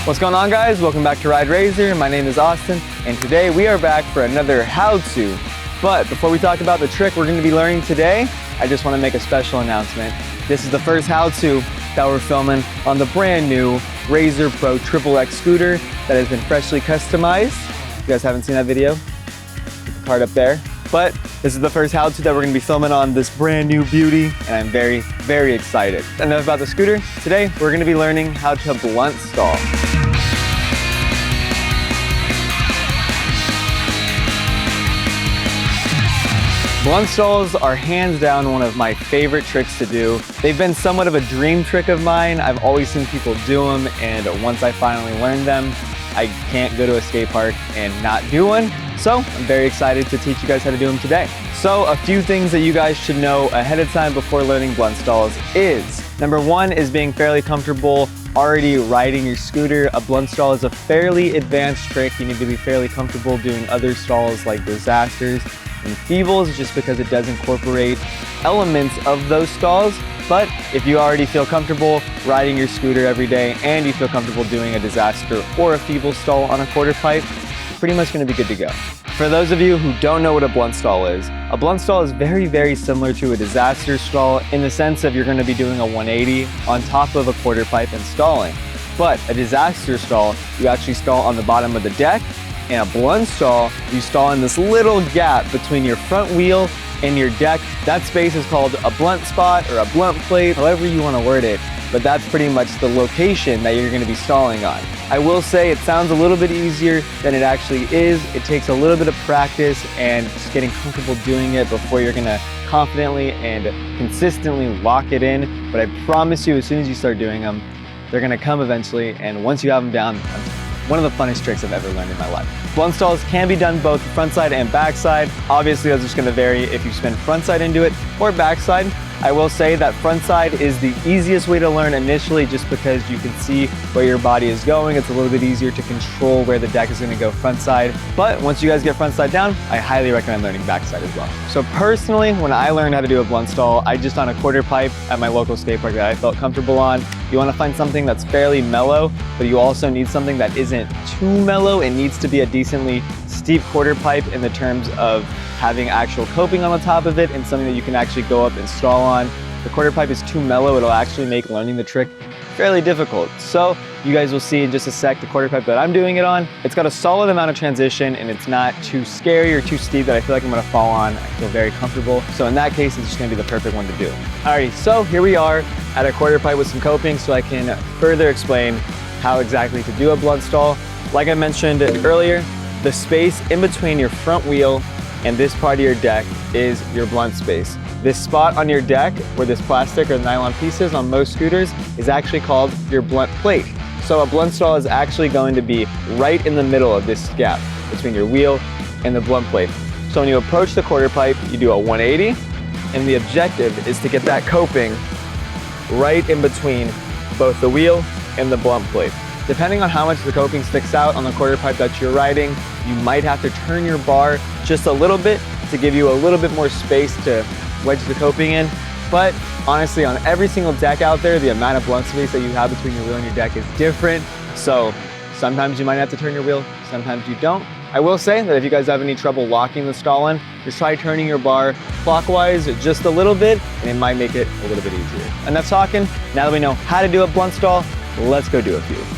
What's going on, guys? Welcome back to RideRazor. My name is Austin, and today we are back for another how-to. But before we talk about the trick we're going to be learning today, I just want to make a special announcement. This is the first how-to that we're filming on the brand new Razor Pro-XXX Scooter that has been freshly customized. If you guys haven't seen that video, put the card up there. But this is the first how-to that we're going to be filming on this brand new beauty, and I'm very, very excited. Enough about the scooter. Today, we're going to be learning how to blunt stall. Blunt stalls are hands down one of my favorite tricks to do. They've been somewhat of a dream trick of mine. I've always seen people do them, and once I finally learned them, I can't go to a skate park and not do one. So I'm very excited to teach you guys how to do them today. So a few things that you guys should know ahead of time before learning blunt stalls is, number one is being fairly comfortable already riding your scooter. A blunt stall is a fairly advanced trick. You need to be fairly comfortable doing other stalls like disasters and feebles, just because it does incorporate elements of those stalls. But if you already feel comfortable riding your scooter every day and you feel comfortable doing a disaster or a feeble stall on a quarter pipe, you're pretty much going to be good to go. For those of you who don't know what a blunt stall is, a blunt stall is very, very similar to a disaster stall in the sense of you're going to be doing a 180 on top of a quarter pipe and stalling. But a disaster stall, you actually stall on the bottom of the deck, and a blunt stall, you stall in this little gap between your front wheel and your deck. That space is called a blunt spot or a blunt plate, however you want to word it, but that's pretty much the location that you're going to be stalling on. I will say it sounds a little bit easier than it actually is. It takes a little bit of practice and just getting comfortable doing it before you're going to confidently and consistently lock it in. But I promise you, as soon as you start doing them, they're going to come eventually, and once you have them down, one of the funnest tricks I've ever learned in my life. Blunt stalls can be done both front side and back side. Obviously, that's just going to vary if you spin front side into it or back side. I will say that front side is the easiest way to learn initially, just because you can see where your body is going. It's a little bit easier to control where the deck is going to go front side. But once you guys get front side down, I highly recommend learning back side as well. So personally, when I learned how to do a blunt stall, I just on a quarter pipe at my local skate park that I felt comfortable on. You want to find something that's fairly mellow, but you also need something that isn't too mellow. It needs to be a decently steep quarter pipe in the terms of having actual coping on the top of it and something that you can actually go up and stall on. If the quarter pipe is too mellow, it'll actually make learning the trick fairly difficult. So you guys will see in just a sec the quarter pipe that I'm doing it on. It's got a solid amount of transition, and it's not too scary or too steep that I feel like I'm gonna fall on. I feel very comfortable. So in that case, it's just gonna be the perfect one to do. Alrighty, so here we are at a quarter pipe with some coping, so I can further explain how exactly to do a blunt stall. Like I mentioned earlier, the space in between your front wheel and this part of your deck is your blunt space. This spot on your deck where this plastic or nylon piece is on most scooters is actually called your blunt plate. So a blunt stall is actually going to be right in the middle of this gap between your wheel and the blunt plate. So when you approach the quarter pipe, you do a 180, and the objective is to get that coping right in between both the wheel and the blunt plate. Depending on how much the coping sticks out on the quarter pipe that you're riding, you might have to turn your bar just a little bit to give you a little bit more space to wedge the coping in. But honestly, on every single deck out there, the amount of blunt space that you have between your wheel and your deck is different. So sometimes you might have to turn your wheel, sometimes you don't. I will say that if you guys have any trouble locking the stall in, just try turning your bar clockwise just a little bit, and it might make it a little bit easier. Enough talking. Now that we know how to do a blunt stall, let's go do a few.